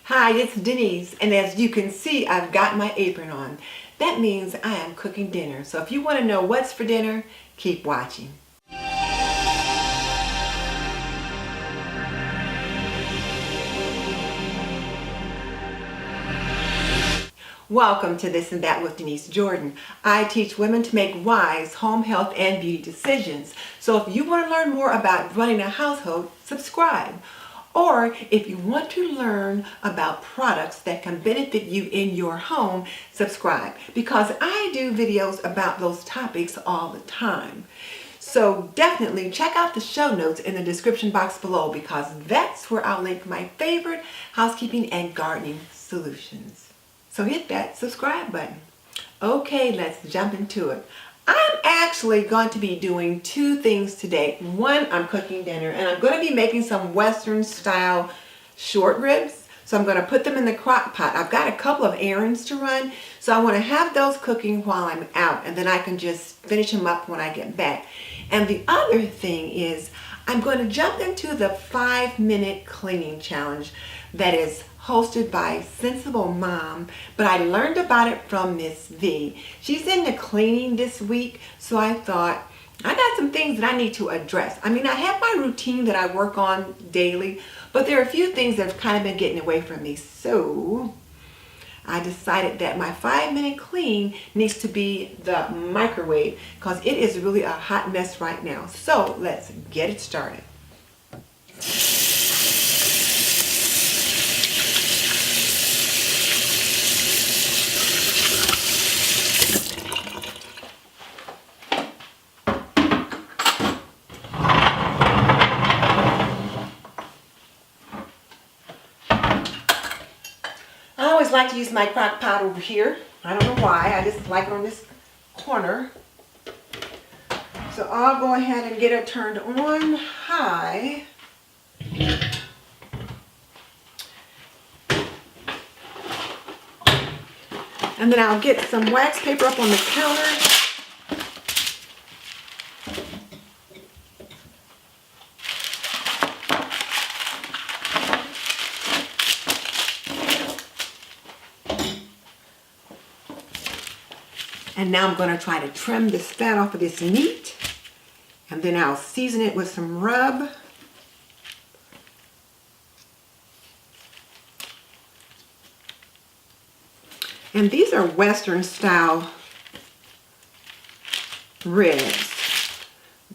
Hi, it's Denise, and as you can see, I've got my apron on. That means I am cooking dinner. So if you want to know what's for dinner, keep watching. Welcome to This and That with Denise Jordan. I teach women to make wise home health and beauty decisions. So if you want to learn more about running a household, subscribe. Or if you want to learn about products that can benefit you in your home, subscribe. Because I do videos about those topics all the time. So definitely check out the show notes in the description box below because that's where I'll link my favorite housekeeping and gardening solutions. So hit that subscribe button. Okay, let's jump into it. I'm actually going to be doing two things today. One, I'm cooking dinner and I'm going to be making some Western style short ribs. So I'm going to put them in the crock pot. I've got a couple of errands to run, so I want to have those cooking while I'm out and then I can just finish them up when I get back. And the other thing is I'm going to jump into the 5-minute cleaning challenge that is hosted by Sensible Mom, but I learned about it from Miss V. She's into cleaning this week, so I thought I got some things that I need to address. I mean, I have my routine that I work on daily, but there are a few things that have kind of been getting away from me, so I decided that my 5-minute clean needs to be the microwave because it is really a hot mess right now. So let's get it started. I always like to use my crock pot over here. I don't know why, I just like it on this corner. So I'll go ahead and get it turned on high. And then I'll get some wax paper up on the counter. And now I'm going to try to trim this fat off of this meat. And then I'll season it with some rub. And these are Western style ribs.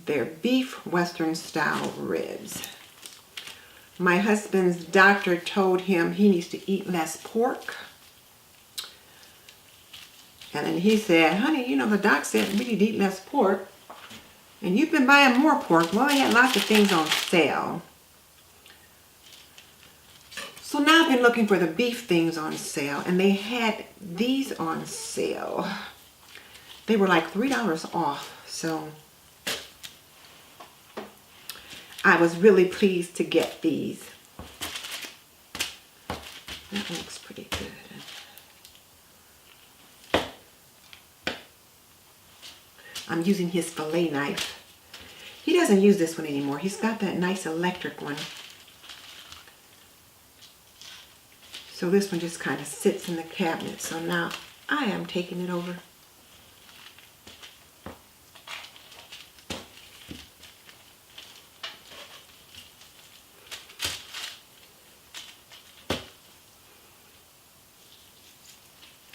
They're beef Western style ribs. My husband's doctor told him he needs to eat less pork. And then he said, honey, you know, the doc said we need to eat less pork. And you've been buying more pork. Well, they had lots of things on sale. So now I've been looking for the beef things on sale. And they had these on sale. They were like $3 off. So I was really pleased to get these. That looks pretty good. I'm using his fillet knife. He doesn't use this one anymore. He's got that nice electric one. So this one just kind of sits in the cabinet. So now I am taking it over.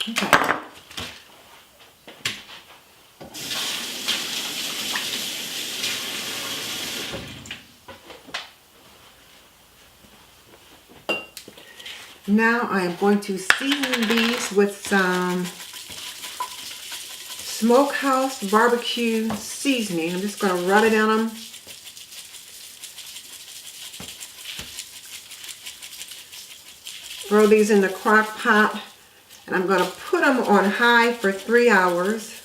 Okay. Now I am going to season these with some Smokehouse barbecue seasoning. I'm just going to rub it on them. Throw these in the crock pot and I'm going to put them on high for 3 hours.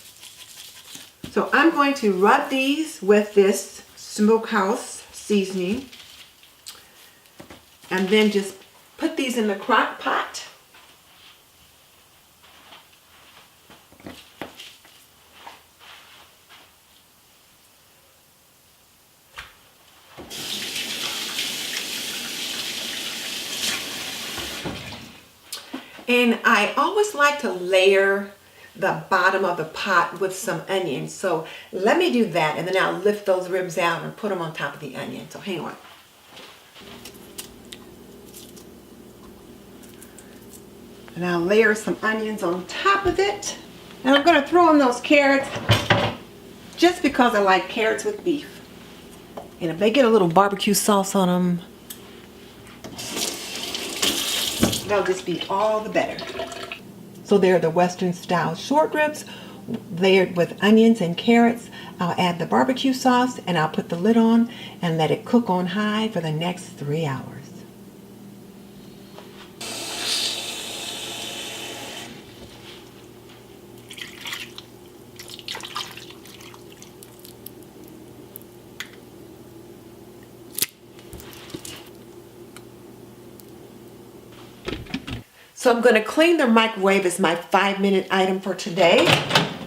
So I'm going to rub these with this Smokehouse seasoning and then just put these in the crock pot. And I always like to layer the bottom of the pot with some onions. So let me do that, and then I'll lift those ribs out and put them on top of the onion. So hang on. And I'll layer some onions on top of it. And I'm going to throw in those carrots just because I like carrots with beef. And if they get a little barbecue sauce on them, they'll just be all the better. So they're the Western style short ribs layered with onions and carrots. I'll add the barbecue sauce and I'll put the lid on and let it cook on high for the next 3 hours. So I'm going to clean the microwave as my 5-minute item for today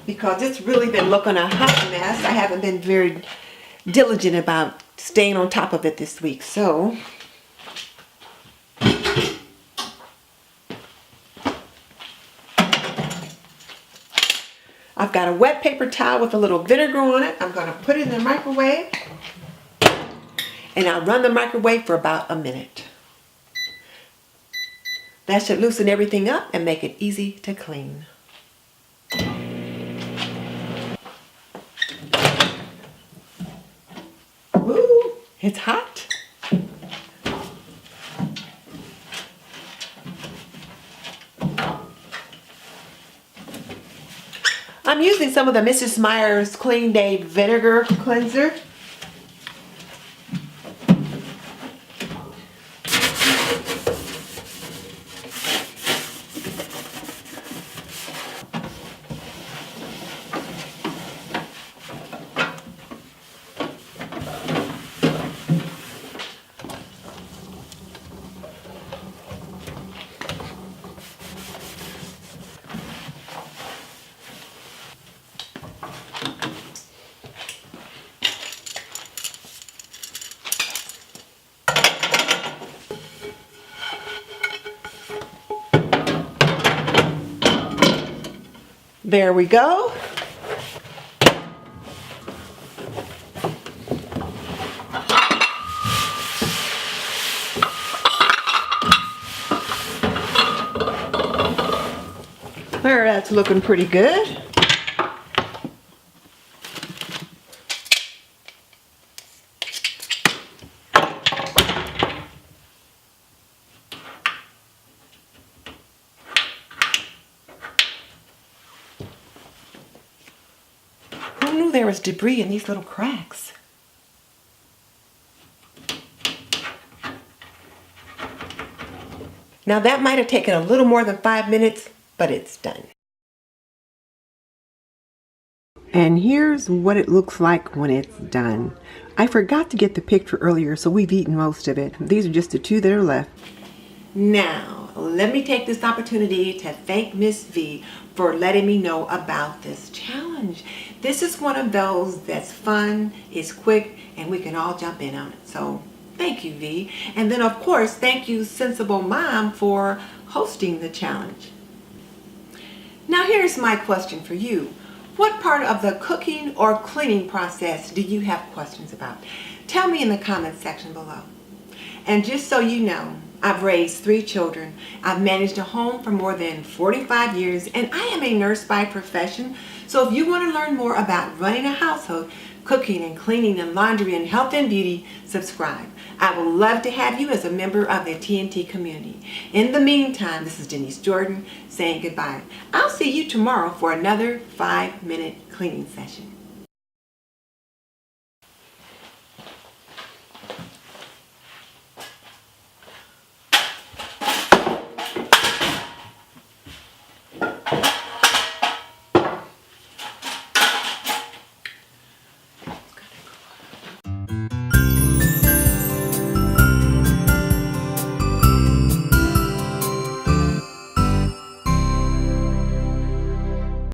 because it's really been looking a hot mess. I haven't been very diligent about staying on top of it this week. So I've got a wet paper towel with a little vinegar on it. I'm going to put it in the microwave and I'll run the microwave for about a minute. That should loosen everything up and make it easy to clean. Ooh, it's hot. I'm using some of the Mrs. Meyer's Clean Day Vinegar Cleanser. There we go. There, that's looking pretty good. Who knew there was debris in these little cracks? Now that might have taken a little more than 5 minutes, but it's done. And here's what it looks like when it's done. I forgot to get the picture earlier, so we've eaten most of it. These are just the 2 that are left. Now, let me take this opportunity to thank Miss V for letting me know about this challenge. This is one of those that's fun, it's quick, and we can all jump in on it. So thank you, V. And then of course, thank you, Sensible Mom, for hosting the challenge. Now here's my question for you. What part of the cooking or cleaning process do you have questions about? Tell me in the comments section below. And just so you know, I've raised 3 children. I've managed a home for more than 45 years, and I am a nurse by profession. So if you want to learn more about running a household, cooking and cleaning and laundry and health and beauty, subscribe. I would love to have you as a member of the TNT community. In the meantime, this is Denise Jordan saying goodbye. I'll see you tomorrow for another 5-minute cleaning session.